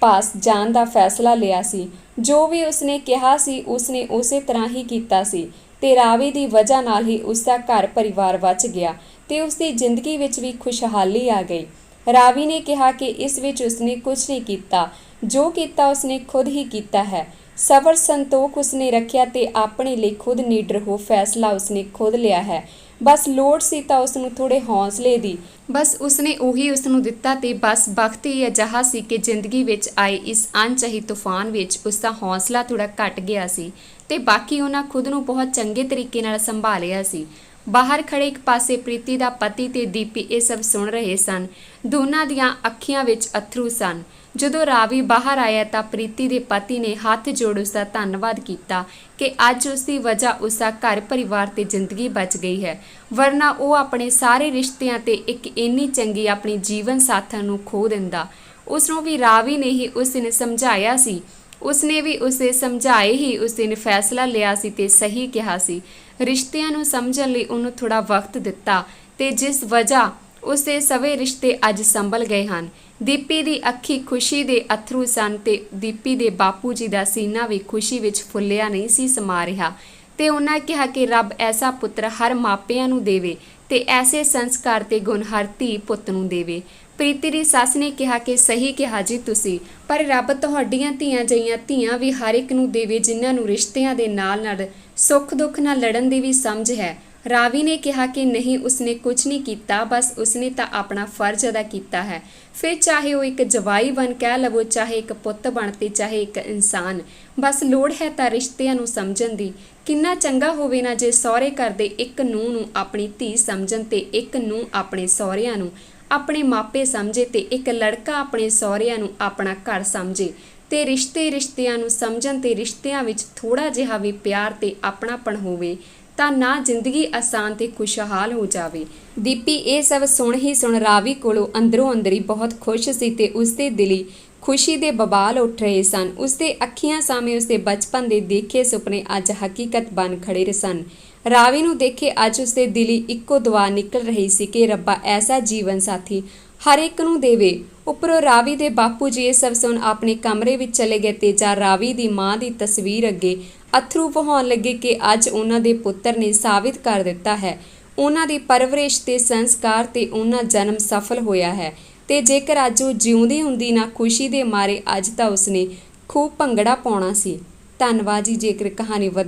A: ਪਾਸ ਜਾਣ ਦਾ ਫੈਸਲਾ ਲਿਆ ਸੀ। ਜੋ ਵੀ ਉਸਨੇ ਕਿਹਾ ਸੀ ਉਸਨੇ ਉਸੇ ਤਰ੍ਹਾਂ ਹੀ ਕੀਤਾ ਸੀ ਤੇ ਰਾਵੀ ਦੀ ਵਜ੍ਹਾ ਨਾਲ ਹੀ ਉਸਦਾ ਘਰ ਪਰਿਵਾਰ ਬਚ ਗਿਆ ਤੇ ਉਸਦੀ ਜ਼ਿੰਦਗੀ ਵਿੱਚ ਵੀ ਖੁਸ਼ਹਾਲੀ ਆ ਗਈ। ਰਾਵੀ ਨੇ ਕਿਹਾ ਕਿ ਇਸ ਵਿੱਚ ਉਸਨੇ ਕੁਝ ਨਹੀਂ ਕੀਤਾ, ਜੋ ਕੀਤਾ ਉਸਨੇ ਖੁਦ ਹੀ ਕੀਤਾ ਹੈ। ਸਬਰ ਸੰਤੋਖ ਉਸਨੇ ਰੱਖਿਆ ਤੇ ਆਪਣੇ ਲਈ ਖੁਦ ਨੀਡਰ ਹੋ ਫੈਸਲਾ ਉਸਨੇ ਖੁਦ ਲਿਆ ਹੈ। ਬਸ ਲੋੜ ਸੀ ਤਾਂ ਉਸਨੂੰ ਥੋੜੇ ਹੌਸਲੇ ਦੀ, ਬਸ ਉਸਨੇ ਉਹੀ ਉਸਨੂੰ ਦਿੱਤਾ ਤੇ ਬਸ ਵਕਤ ਹੀ ਅਜਿਹਾ ਸੀ ਕਿ ਜ਼ਿੰਦਗੀ ਵਿੱਚ ਆਏ ਇਸ ਅਣਚਾਹੀ ਤੂਫਾਨ ਵਿੱਚ ਉਸਦਾ ਹੌਸਲਾ ਥੋੜਾ ਘਟ ਗਿਆ ਸੀ ਤੇ ਬਾਕੀ ਉਹਨਾਂ ਖੁਦ ਨੂੰ ਬਹੁਤ ਚੰਗੇ ਤਰੀਕੇ ਨਾਲ ਸੰਭਾਲਿਆ ਸੀ। ਬਾਹਰ ਖੜੇ ਇੱਕ ਪਾਸੇ ਪ੍ਰੀਤੀ ਦਾ ਪਤੀ ਤੇ ਦੀਪੀ ਇਹ ਸਭ ਸੁਣ ਰਹੇ ਸਨ। ਦੋਨਾਂ ਦੀਆਂ ਅੱਖੀਆਂ ਵਿੱਚ ਅਥਰੂ ਸਨ। ਜਦੋਂ ਰਾਵੀ ਬਾਹਰ ਆਇਆ ਤਾਂ ਪ੍ਰੀਤੀ ਦੇ ਪਤੀ ਨੇ ਹੱਥ ਜੋੜ ਉਸਦਾ ਧੰਨਵਾਦ ਕੀਤਾ ਕਿ ਅੱਜ ਉਸਦੀ ਵਜ੍ਹਾ ਉਸਦਾ ਘਰ ਪਰਿਵਾਰ ਤੇ ਜ਼ਿੰਦਗੀ ਬਚ ਗਈ ਹੈ, ਵਰਨਾ ਉਹ ਆਪਣੇ ਸਾਰੇ ਰਿਸ਼ਤਿਆਂ ਤੇ ਇੱਕ ਇੰਨੀ ਚੰਗੀ ਆਪਣੀ ਜੀਵਨ ਸਾਥਣ ਨੂੰ ਖੋ ਦਿੰਦਾ। ਉਸਨੂੰ ਵੀ ਰਾਵੀ ਨੇ ਹੀ ਉਸ ਦਿਨ ਸਮਝਾਇਆ ਸੀ, ਉਸਨੇ ਵੀ ਉਸੇ ਸਮਝਾਏ ਹੀ ਉਸ ਦਿਨ ਫੈਸਲਾ ਲਿਆ ਸੀ ਤੇ ਸਹੀ ਕਿਹਾ ਸੀ। ਰਿਸ਼ਤਿਆਂ ਨੂੰ ਸਮਝਣ ਲਈ ਉਹਨੂੰ ਥੋੜਾ ਵਕਤ ਦਿੱਤਾ ਤੇ ਜਿਸ ਵਜ੍ਹਾ ਉਸਦੇ ਸਵੇ ਰਿਸ਼ਤੇ ਅੱਜ ਸੰਭਲ ਗਏ ਹਨ। ਦੀਪੀ ਦੀ ਅੱਖੀ ਖੁਸ਼ੀ ਦੇ ਅਥਰੂ ਸਨ ਤੇ ਦੀਪੀ ਦੇ ਬਾਪੂ ਜੀ ਦਾ ਸੀਨਾ ਵੀ ਖੁਸ਼ੀ ਵਿੱਚ ਫੁੱਲਿਆ ਨਹੀਂ ਸੀ ਸਮਾ ਰਿਹਾ ਤੇ ਉਹਨਾਂ ਕਿਹਾ ਕਿ ਰੱਬ ਐਸਾ ਪੁੱਤਰ ਹਰ ਮਾਪਿਆਂ ਨੂੰ ਦੇਵੇ ਤੇ ਐਸੇ ਸੰਸਕਾਰ ਤੇ ਗੁਣ ਹਰ ਧੀ ਪੁੱਤ ਨੂੰ ਦੇਵੇ। ਪ੍ਰੀਤੀ ਦੀ ਸੱਸ ਨੇ ਕਿਹਾ ਕਿ ਸਹੀ ਕਿਹਾ ਜੀ ਤੁਸੀਂ, ਪਰ ਰੱਬ ਤੁਹਾਡੀਆਂ ਧੀਆਂ ਜਿਹੀਆਂ ਧੀਆਂ ਵੀ ਹਰ ਇੱਕ ਨੂੰ ਦੇਵੇ ਜਿਨ੍ਹਾਂ ਨੂੰ ਰਿਸ਼ਤਿਆਂ ਦੇ ਨਾਲ ਸੁੱਖ ਦੁੱਖ ਨਾਲ ਲੜਨ ਦੀ ਵੀ ਸਮਝ ਹੈ। ਰਾਵੀ ਨੇ ਕਿਹਾ ਕਿ ਨਹੀਂ, ਉਸਨੇ ਕੁਝ ਨਹੀਂ ਕੀਤਾ, ਬਸ ਉਸਨੇ ਤਾਂ ਆਪਣਾ ਫਰਜ਼ ਅਦਾ ਕੀਤਾ ਹੈ। ਫਿਰ ਚਾਹੇ ਉਹ ਇੱਕ ਜਵਾਈ ਬਣ ਕਹਿ ਲਵੋ, ਚਾਹੇ ਇੱਕ ਪੁੱਤ ਬਣ ਤੇ ਚਾਹੇ ਇੱਕ ਇਨਸਾਨ, ਬਸ ਲੋੜ ਹੈ ਤਾਂ ਰਿਸ਼ਤਿਆਂ ਨੂੰ ਸਮਝਣ ਦੀ। ਕਿੰਨਾ ਚੰਗਾ ਹੋਵੇ ਨਾ ਜੇ ਸਹੁਰੇ ਘਰ ਦੇ ਇੱਕ ਨੂੰਹ ਨੂੰ ਆਪਣੀ ਧੀ ਸਮਝਣ ਤੇ ਇੱਕ ਨੂੰਹ ਆਪਣੇ ਸਹੁਰਿਆਂ ਨੂੰ ਆਪਣੇ ਮਾਪੇ ਸਮਝੇ ਤੇ ਇੱਕ ਲੜਕਾ ਆਪਣੇ ਸਹੁਰਿਆਂ ਨੂੰ ਆਪਣਾ ਘਰ ਸਮਝੇ ਤੇ ਰਿਸ਼ਤਿਆਂ ਨੂੰ ਸਮਝਣ ਤੇ ਰਿਸ਼ਤਿਆਂ ਵਿੱਚ ਥੋੜਾ ਜਿਹਾ ਵੀ ਪਿਆਰ ਤੇ ਆਪਣਾਪਣ ਹੋਵੇ ਤਾਂ ਨਾ ਜ਼ਿੰਦਗੀ ਆਸਾਨ ਤੇ ਖੁਸ਼ਹਾਲ ਹੋ ਜਾਵੇ। ਦੀਪੀ ਇਹ ਸਭ ਸੁਣ ਰਾਵੀ ਕੋਲੋਂ ਅੰਦਰੋਂ ਅੰਦਰੀ ਬਹੁਤ ਖੁਸ਼ ਸੀ ਤੇ ਉਸਦੇ ਦਿਲੀ ਖੁਸ਼ੀ ਦੇ ਬਵਾਲ ਉੱਠ ਰਹੇ ਸਨ। ਉਸਦੇ ਅੱਖੀਆਂ ਸਾਹਮਣੇ ਉਸਦੇ ਬਚਪਨ ਦੇ ਦੇਖੇ ਸੁਪਨੇ ਅੱਜ ਹਕੀਕਤ ਬਣ ਖੜੇ ਸਨ। ਰਾਵੀ ਨੂੰ ਦੇਖੇ ਅੱਜ ਉਸਦੇ ਦਿਲੀ ਇੱਕੋ ਦੁਆ ਨਿਕਲ ਰਹੀ ਸੀ ਕਿ ਰੱਬਾ ਐਸਾ ਜੀਵਨ ਸਾਥੀ ਹਰ ਇੱਕ ਨੂੰ ਦੇਵੇ। ਉੱਪਰੋਂ ਰਾਵੀ ਦੇ ਬਾਪੂ ਜੀ ਇਹ ਸਭ ਸੁਣ ਆਪਣੇ ਕਮਰੇ ਵਿੱਚ ਚਲੇ ਗਏ ਤੇ ਜਾਂ ਰਾਵੀ ਦੀ ਮਾਂ ਦੀ ਤਸਵੀਰ ਅੱਗੇ ਅਥਰੂ ਵਹਾਉਣ ਲੱਗੇ ਕਿ ਅੱਜ ਉਹਨਾਂ ਦੇ ਪੁੱਤਰ ਨੇ ਸਾਬਿਤ ਕਰ ਦਿੱਤਾ ਹੈ ਉਹਨਾਂ ਦੀ ਪਰਵਰਿਸ਼ ਤੇ ਸੰਸਕਾਰ ਤੇ ਉਹਨਾਂ ਜਨਮ ਸਫਲ ਹੋਇਆ ਹੈ ਤੇ ਜੇਕਰ ਅੱਜ ਉਹ ਜਿਉਂਦੀ ਹੁੰਦੀ ਨਾ ਖੁਸ਼ੀ ਦੇ ਮਾਰੇ ਅੱਜ ਤਾਂ ਉਸਨੇ ਖੂਬ ਭੰਗੜਾ ਪਾਉਣਾ ਸੀ। ਧੰਨਵਾਦ ਜੀ। ਜੇਕਰ ਕਹਾਣੀ ਵਧੀਆ